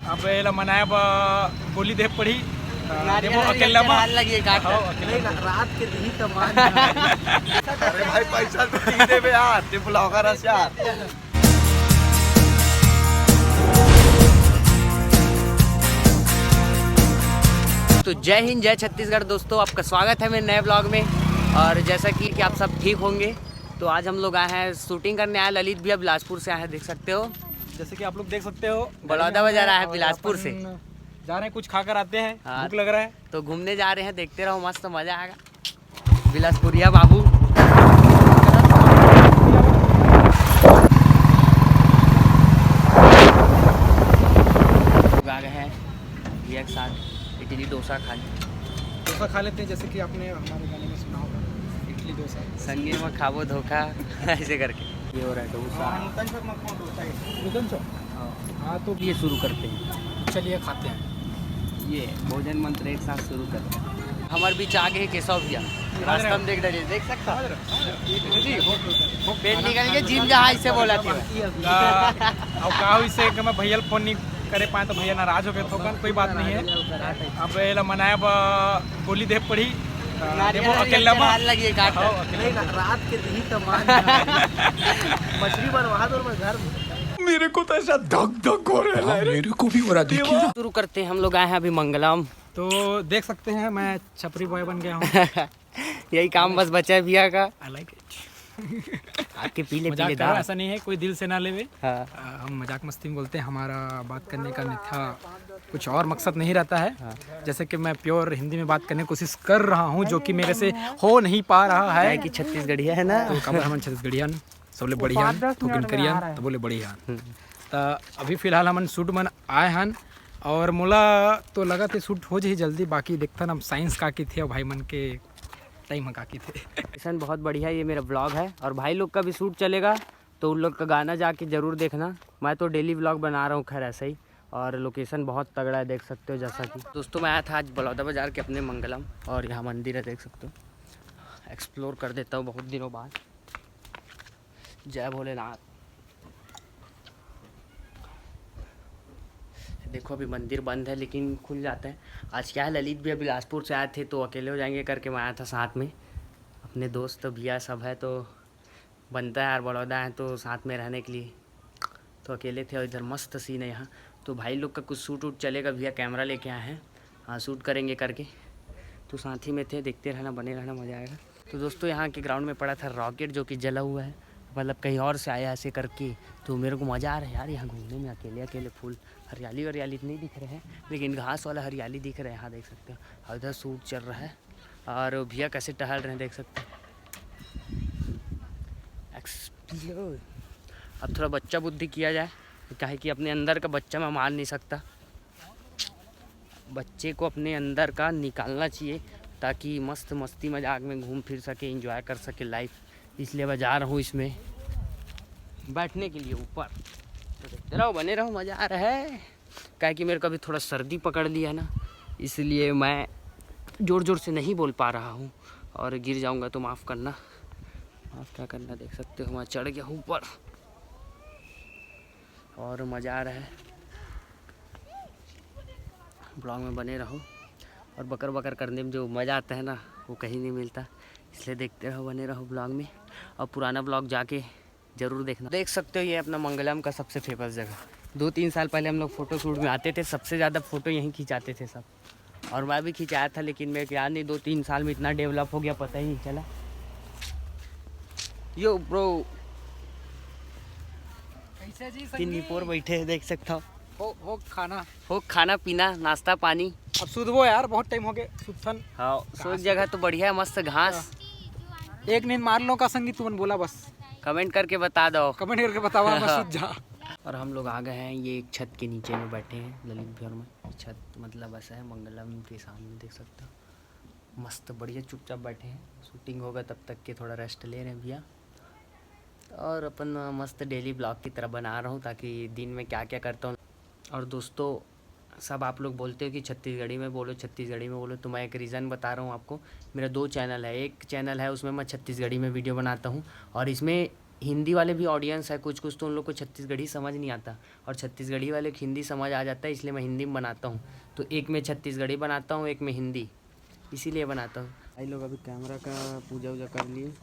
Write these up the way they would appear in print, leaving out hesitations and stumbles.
अब याला मनाया बोली दे पड़ी देखो अकेला लगी रात के दी तमाम अरे भाई पैसा तो दी दे बे यार ते ब्लॉगर हस यार। तो जय हिंद जय छत्तीसगढ़ दोस्तों, आपका स्वागत है मेरे नए ब्लॉग में। और जैसा कि आप सब ठीक होंगे, तो आज हम लोग आए हैं शूटिंग करने आए। ललित भैया बिलासपुर से आए हैं, देख सकते हो। जैसे कि आप लोग देख सकते हो बड़ौदा बाजार आए हैं बिलासपुर से। जा रहे हैं, कुछ खाकर आते हैं। हाँ, भूख लग रहा है तो घूमने जा रहे हैं, देखते रहो, मस्त मजा आएगा। बिलासपुरिया बाबू आ गए हैं भैया के साथ इडली डोसा खा लेते हैं। जैसे कि आपने हमारे गाने में सुना होगा, इडली डोसा संगे में खाबो धोखा ऐसे करके ये हो रहा है डोसा। हाँ तो ये शुरू करते हैं, चलिए खाते हैं। ये भोजन मंत्र एक साथ शुरू करते हैं। हमारे बीच आगे है केशव भैया, रास्ता में देख सकता पेट निकल के जिम जहाँ इससे बोला थी इससे मैं भैया फोन नहीं करे पाए तो भैया नाराज हो गए तो कोई बात नहीं है। अब याला मनाया बोली दे पड़ी देखो अकेला लगी रात के दी तमाम मछली बनवा दो मैं घर में। मेरे को तो ऐसा धक धक हो रहा है। मेरे को भी हो रहा देखिए। शुरू करते हैं। हम लोग आए हैं अभी मंगलम, तो देख सकते हैं मैं छपरी बॉय बन गया हूँ। यही काम बस बचा है भैया का। I like it. आपके पीले मजाक पीले कर रहा, दांत। ऐसा नहीं है, कोई दिल से ना लेवे। हाँ। हम मजाक मस्ती में बोलते हैं, हमारा बात करने का नित्था कुछ और मकसद नहीं रहता है। हाँ। जैसे कि मैं प्योर हिंदी में बात करने की कोशिश कर रहा हूँ, जो कि मेरे से हो नहीं पा रहा है। कि छत्तीसगढ़िया है ना, तो कब हम छत्तीसगढ़िया सब बोले बढ़िया थोकिन करिया तो बोले बढ़िया। तो अभी फिलहाल हम शूट में आए हैं और मोला तो लगा थे शूट हो जाए जल्दी, बाकी देखता हम साइंस का की थे और भाई मन के टाइम का की थे। लोकेशन बहुत बढ़िया, ये मेरा ब्लॉग है और भाई लोग का भी शूट चलेगा, तो उन लोग का गाना जाके ज़रूर देखना। मैं तो डेली ब्लॉग बना रहा हूँ खैर ऐसे ही, और लोकेशन बहुत तगड़ा है, देख सकते हो। जैसा कि दोस्तों मैं आया था आज बड़ौदा बाज़ार के अपने मंगलम, और यहाँ मंदिर है, देख सकते हो। एक्सप्लोर कर देता हूँ बहुत दिनों बाद। जय भोलेनाथ। देखो अभी मंदिर बंद है लेकिन खुल जाता है। आज क्या है, ललित भैया बिलासपुर से आए थे तो अकेले हो जाएंगे करके मैं आया था साथ में। अपने दोस्त भैया सब है तो बनता है यार, बड़ौदा है तो साथ में रहने के लिए, तो अकेले थे। और इधर मस्त सीन है यहाँ, तो भाई लोग का कुछ शूट वूट चलेगा। भैया कैमरा लेके आए हैं, हाँ शूट करेंगे करके, तो साथ ही में थे, देखते रहना, बने रहना, मज़ा आएगा। तो दोस्तों यहाँ के ग्राउंड में पड़ा था रॉकेट जो कि जला हुआ है, मतलब कहीं और से आया ऐसे करके, तो मेरे को मज़ा आ रहा है यार यहाँ घूमने में। अकेले अकेले फूल हरियाली वरियाली नहीं दिख रहे हैं, लेकिन घास वाला हरियाली दिख रहा है यहाँ, देख सकते हो। और इधर शूट चल रहा है और भैया कैसे टहल रहे हैं, देख सकते हो। एक्सप्लोर। अब थोड़ा बच्चा बुद्धि किया जाए, काहे कि अपने अंदर का बच्चा मैं मार नहीं सकता, बच्चे को अपने अंदर का निकालना चाहिए ताकि मस्त मस्ती मजाक में घूम फिर सके, एंजॉय कर सके लाइफ। इसलिए मैं जा रहा हूँ इसमें बैठने के लिए ऊपर, तो देखते रहो, बने रहो, मज़ा आ रहा है। काहे कि मेरे को अभी थोड़ा सर्दी पकड़ लिया है ना, इसलिए मैं ज़ोर ज़ोर से नहीं बोल पा रहा हूँ, और गिर जाऊँगा तो माफ़ करना, माफ़ क्या करना। देख सकते हो मैं चढ़ गया ऊपर और मज़ा आ रहा है। ब्लॉग में बने रहो, और बकर बकर करने में जो मज़ा आता है ना वो कहीं नहीं मिलता, इसलिए देखते रहो, बने रहो ब्लॉग में। और पुराना ब्लॉग जाके ज़रूर देखना। देख सकते हो ये अपना मंगलम का सबसे फेमस जगह। 2-3 साल पहले हम लोग फ़ोटो शूट में आते थे, सबसे ज़्यादा फ़ोटो यहीं खिंचाते थे सब, और मैं भी खिंचाया था, लेकिन मेरे को याद नहीं 2-3 साल में इतना डेवलप हो गया, पता ही नहीं चला। यो ब्रो कैसे जी तीन निपोर बैठे हैं, देख सकता हो खाना पीना नाश्ता पानी। अब सुधबो यार, बहुत टाइम हो गए सुधन। हाँ सो जगह तो बढ़िया है, मस्त घास। एक नींद मार लो का संगी तुमने बोला, बस कमेंट करके बता दो, कमेंट करके बताओ बस सूझ जा। और हम लोग आ गए हैं, ये एक छत के नीचे में बैठे हैं ललित भैया में। छत मतलब ऐसा है मंगलम के सामने, देख सकते हो, मस्त बढ़िया चुपचाप बैठे हैं। शूटिंग होगा तब तक के थोड़ा रेस्ट ले रहे हैं भैया, और अपन मस्त डेली ब्लॉग की तरह बना रहा हूँ ताकि दिन में क्या क्या करता हूँ। और दोस्तों सब आप लोग बोलते हो कि छत्तीसगढ़ी में बोलो, छत्तीसगढ़ी में बोलो, तो मैं एक रीज़न बता रहा हूँ आपको। मेरा 2 चैनल है, एक चैनल है उसमें मैं छत्तीसगढ़ी में वीडियो बनाता हूँ, और इसमें हिंदी वाले भी ऑडियंस है कुछ कुछ, तो उन लोग को छत्तीसगढ़ी समझ नहीं आता, और छत्तीसगढ़ी वाले को हिंदी समझ आ जाता है, इसलिए मैं हिंदी में बनाता हूँ। तो एक में छत्तीसगढ़ी बनाता हूँ, एक में हिंदी, इसीलिए बनाता हूँ। भाई लोग अभी कैमरा का पूजा वूजा कर लिए,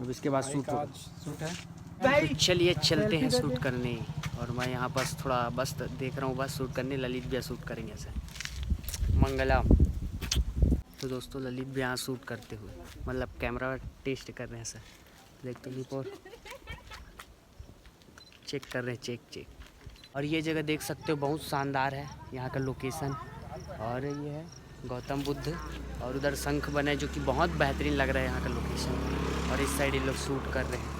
अब इसके बाद शूट है। तो चलिए चलते हैं शूट करने, और मैं यहाँ बस थोड़ा बस देख रहा हूँ, बस शूट करने। ललित भैया शूट करेंगे ऐसे, मंगलम। तो दोस्तों ललित भी यहाँ शूट करते हुए, मतलब कैमरा टेस्ट कर रहे हैं सर, देखते हैं और चेक कर रहे हैं, चेक। और ये जगह देख सकते हो बहुत शानदार है यहाँ का लोकेशन। और ये है गौतम बुद्ध, और उधर शंख बने जो कि बहुत बेहतरीन लग रहा है यहाँ का लोकेशन। और इस साइड ये लोग शूट कर रहे हैं।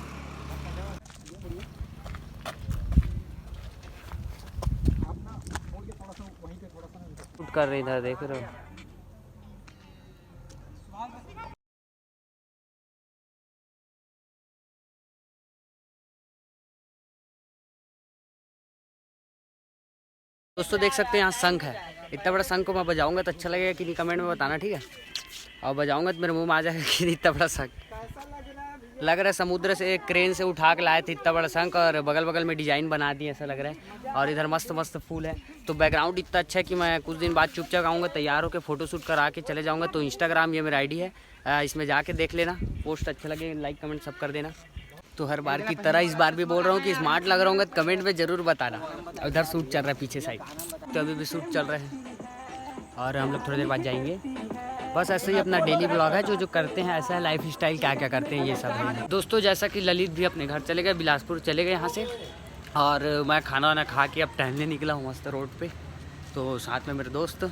शूट कर रहे हैं इधर, देख रहे हो। दोस्तों देख सकते हैं यहाँ शंख है, इतना बड़ा शंख को मैं बजाऊंगा तो अच्छा लगेगा कि नहीं, कमेंट में बताना, ठीक है। और बजाऊंगा तो मेरे मुंह में आ जाएगा कि इतना बड़ा शंख लग रहा है। समुद्र से एक क्रेन से उठा के लाए थे इतना बड़ा शंख, और बगल बगल में डिजाइन बना दिए ऐसा लग रहा है। और इधर मस्त मस्त फूल है। तो बैकग्राउंड इतना अच्छा है कि मैं कुछ दिन बाद चुपचाप आऊँगा, तैयार होकर फोटोशूट करा के चले जाऊँगा। तो इंस्टाग्राम ये मेरा आईडी है, इसमें जाके देख लेना, पोस्ट अच्छा लगे लाइक कमेंट सब कर देना। तो हर बार की तरह इस बार भी बोल रहा हूँ कि स्मार्ट लग रहा हूँ तो कमेंट में ज़रूर बताना। उधर शूट चल रहा है पीछे साइड, तो अभी भी शूट चल रहा है, और हम लोग थोड़ी देर बाद जाएंगे। बस ऐसे ही अपना डेली ब्लॉग है, जो करते हैं ऐसा है, लाइफ स्टाइल क्या क्या करते हैं ये सब है। दोस्तों जैसा कि ललित भी अपने घर चले गए, बिलासपुर चले गए यहाँ से, और मैं खाना वाना खा के अब टहलने निकला हूँ मस्त रोड पे। तो साथ में मेरे दोस्त,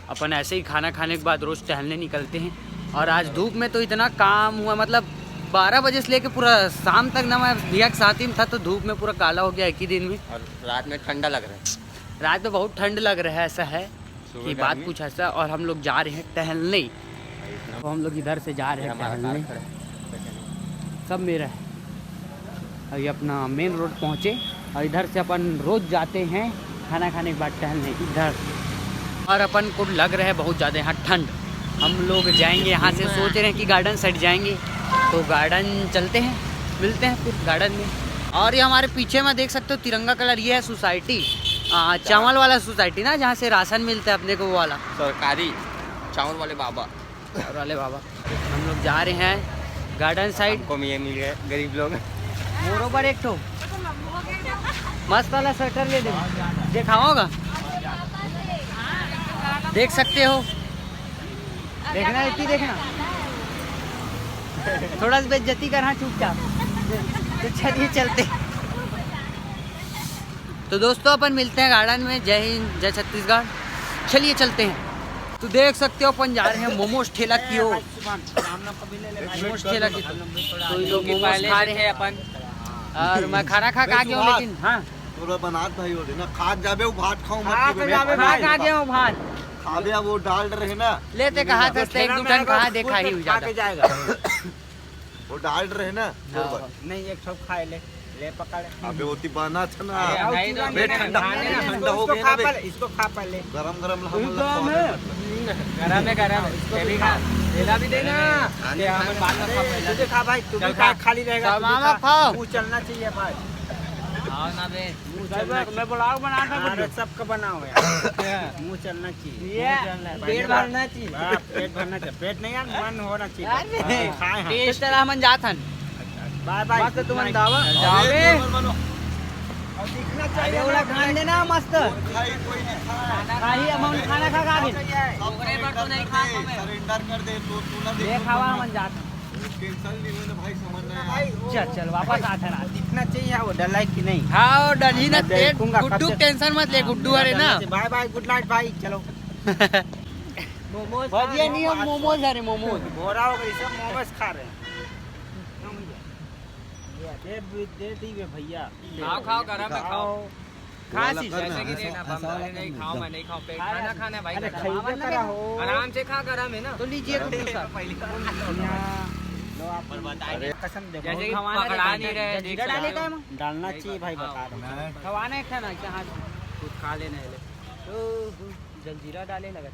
अपन ऐसे ही खाना खाने के बाद रोज़ टहलने निकलते हैं। और आज धूप में तो इतना काम हुआ, मतलब 12 बजे से लेके पूरा शाम तक ना, मैं भैया के साथ ही था, तो धूप में पूरा काला हो गया एक ही दिन में। और रात में ठंडा लग रहा है, रात में बहुत ठंड लग रहा है, ऐसा है कि बात कुछ ऐसा। और हम लोग जा रहे हैं टहलने, तो हम लोग इधर से जा रहे हैं टहलने, सब मेरा है। अभी अपना मेन रोड पहुँचे, और इधर से अपन रोज़ जाते हैं खाना खाने के बाद टहलने इधर। और अपन को लग रहा है बहुत ज़्यादा यहाँ ठंड, हम लोग जाएंगे यहाँ से, सोच रहे हैं कि गार्डन साइड जाएंगे। तो गार्डन चलते हैं, मिलते हैं फिर गार्डन में। और ये हमारे पीछे में देख सकते हो तिरंगा कलर, ये है सोसाइटी, चावल वाला सोसाइटी ना, जहाँ से राशन मिलता है अपने को, वो वाला सरकारी चावल वाले बाबा। हम लोग जा रहे हैं गार्डन साइड। को ये मिल गए गरीब लोग। मोरोबर एक ठो मस्त वाला स्वेटर ले दिखाओगा, देख सकते हो, देखना इतनी देखना, थोड़ा सा बेइज्जती करना चुपचाप। तो चलिए चलते। तो दोस्तों अपन मिलते हैं गार्डन में। जय हिंद, जय छत्तीसगढ़, चलिए चलते हैं। तो देख सकते हो अपन जा रहे हैं मोमोज ठेला की ओर, मोमोज ठेला की। तो ये लोग मोमोज खा रहे हैं अपन, और मैं खाना खा गया हूँ, लेकिन हाँ बनात भाई हो ना, खा जाबे भात खाऊं खा गया हूँ भात, खाबे वो डाल रहे ना, लेते कहा था एक दो टन कहा देखा ही जाएगा। वो डाल रहे ना, नहीं एक सब खाए ले पकड़। अबे होती बना था ना, ठंडा हो गया ना, इसको खा पहले, गरम गरम ठेला भी देना, तुझे खा भाई, तू भी खा, खाली रहेगा, मुँह चलना चाहिए भाई। मैं ब्लॉग बनाता हूँ, सबका बनाओ यार, मुँह चलना चाहिए, पेट भरना चाहिए, पेट भरना चाहिए, पेट नहीं यार, मन होना चाहिए। टेस्ट मन जाथन, बाय बाय, तुम दावा जावे और दिखना चाहिए, वाला खान देना मस्त, खाई अमन खाना खा के ओकरे पर तो नहीं खा, सरेंडर कर दे, तो तू ना देख खावा मन जात, कैंसिल नहीं होने भाई, समझ नहीं। चल वापस आते ना, दिखना चाहिए वो डल है कि नहीं। हाँ डल ही ना, गुड्डू टेंशन मत ले, गुड्डू अरे ना। बाय बाय, गुड नाइट भाई, चलो। मोमोज भजिया नहीं, हम मोमोज अरे मोमोज बोरा हो गई, सब मोमोज खा रहे हैं। दे दी भैया, खाओ गरम में खाओ, खासी जैसे कि देना बम नहीं खाओ, मैं नहीं खाऊं, पेट खाना खाना भाई, अरे खरीदे करा हो, आराम से खा, गरम है ना, तो लीजिए लो आप बताइए, कसम दे, जैसे कि पकड़ा नहीं रहे, डालना चाहिए भाई, बता रहा हूं, खवाना है ना, यहाँ खुद खा लेना है, तो जलजीरा डाले लगा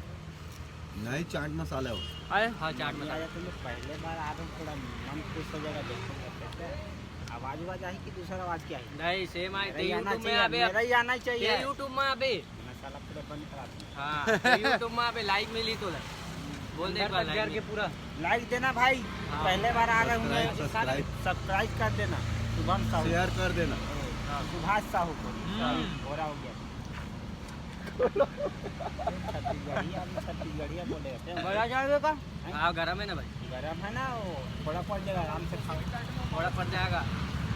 नहीं चाट मसाला हो। अरे हाँ चाट मसाला। तुम लोग पहले बार आ रहे हो, थोड़ा मन खुश हो जाएगा देखोगे कैसे आवाज आई कि दूसरा आवाज क्या है? नहीं सेम आए थे मेरा यूट्यूब में अबे मेरा ही आना चाहिए। ये यूट्यूब में अबे मसाला पूरा बंद करा दूं। हाँ यूट्यूब में अबे लाइक मिली तो बोल दे एक बार लाइक के पूरा लाइक देना भाई, हाँ। पहले बार आ रहे होंगे, सब्सक्राइब सब्सक्राइब कर देना। शुभम साहू, शेयर कर देना। सुभाष साहू को बोरा हो गया। छत्तीसगढ़िया बोले रहते हैं। बड़ा जाएगा का? हाँ गरम है ना भाई, गरम है ना, वो थोड़ा पड़ जाएगा, आराम से खाओ। थोड़ा पड़ जाएगा,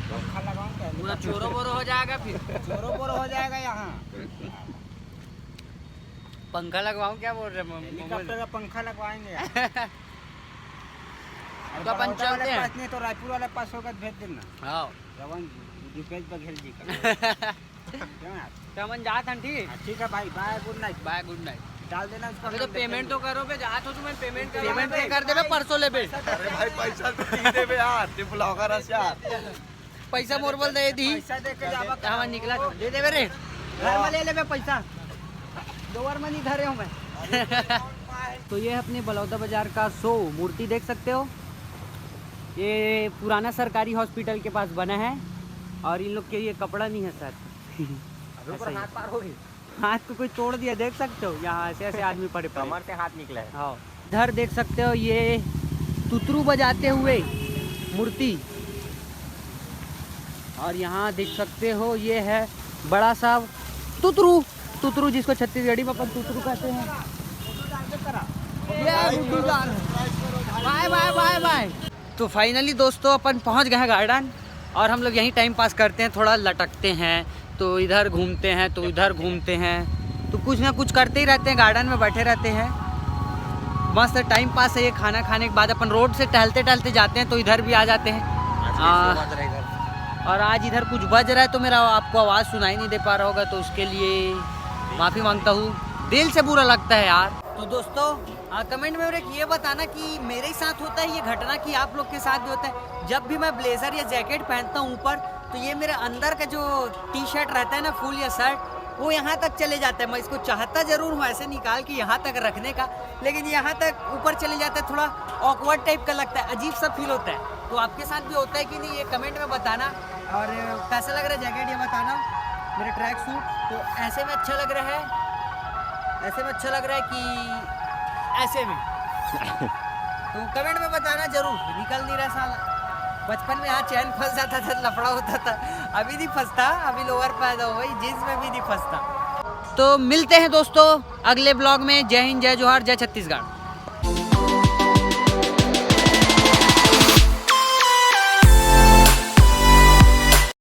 पंखा लगाऊंगा पूरा चोरो बोरो हो जाएगा फिर। चोरो बोरो हो जाएगा यहाँ। पंखा लगवाऊं क्या बोल रहे हैं? हेलीकॉप्टर का पंखा लगवाएंगे यार। तो अपन चलते हैं। पास नहीं तो रायपुर वाले पास होगा भेज देना। हाँ रवन दीपेश बघेल जी का। क्यों यार? तो अपन जात हन ठीक। ठीक है भाई, bye good night. Bye good night. डाल देना उसको। अबे तो पेमेंट तो करो बे, जात हो तुम्हें पेमेंट कर देबे परसों लेबे। अरे भाई पैसा तो नहीं देबे यार, ते ब्लॉगर अस यार। पैसा मोर बोल दे दी, पैसा दे के जावा कहां निकला दे देबे रे। घर में ले लेबे पैसा। दोवर में नहीं धरे हूं मैं। तो ये अपने बलौदा बाजार का शो मूर्ति देख सकते हो। ये पुराना सरकारी हॉस्पिटल के पास बना है और इन लोग के ये कपड़ा नहीं है सर। हाथ पार हो गई, हाथ को कोई तोड़ दिया, देख सकते हो यहाँ ऐसे ऐसे आदमी पड़े पड़े। कमर से हाथ निकला है। हाँ इधर देख सकते हो ये तुतरू बजाते हुए मूर्ति, और यहाँ देख सकते हो ये है बड़ा सा तुतरू, तुतरू जिसको छत्तीसगढ़ी में अपन तुतरू कहते हैं। Bye bye bye bye. तो फाइनली दोस्तों अपन पहुँच गए हैं गार्डन, और हम लोग यहीं टाइम पास करते हैं, थोड़ा लटकते हैं, तो इधर घूमते हैं तो इधर घूमते हैं, तो कुछ ना कुछ करते ही रहते हैं, गार्डन में बैठे रहते हैं। मस्त टाइम पास है ये। खाना खाने के बाद अपन रोड से टहलते टहलते जाते हैं तो इधर भी आ जाते हैं। और आज इधर कुछ बज रहा है तो मेरा आपको आवाज़ सुनाई नहीं दे पा रहा होगा, तो उसके लिए माफ़ी मांगता हूँ, दिल से बुरा लगता है यार। तो दोस्तों कमेंट में ये बताना कि मेरे ही साथ होता है ये घटना कि आप लोग के साथ भी होता है। जब भी मैं ब्लेजर या जैकेट पहनता हूँ ऊपर, तो ये मेरे अंदर का जो टी शर्ट रहता है ना, फुल या शर्ट, वो यहाँ तक चले जाता है। मैं इसको चाहता ज़रूर हूँ ऐसे निकाल के यहाँ तक रखने का, लेकिन यहाँ तक ऊपर चले जाता है, थोड़ा ऑकवर्ड टाइप का लगता है, अजीब सा फील होता है। तो आपके साथ भी होता है कि नहीं, ये कमेंट में बताना। और कैसा लग रहा है जैकेट ये बताना, मेरे ट्रैक सूट तो ऐसे में अच्छा लग रहा है, ऐसे में अच्छा लग रहा है कि ऐसे में। तो कमेंट में बताना जरूर। निकल नहीं रहा साला, बचपन में यहाँ चैन फंस जाता था, लफड़ा होता था, अभी नहीं फंसता, अभी लोअर पैदा हो गई, जींस में भी नहीं फंसता। तो मिलते हैं दोस्तों अगले ब्लॉग में। जय हिंद, जय जोहार, जय छत्तीसगढ़।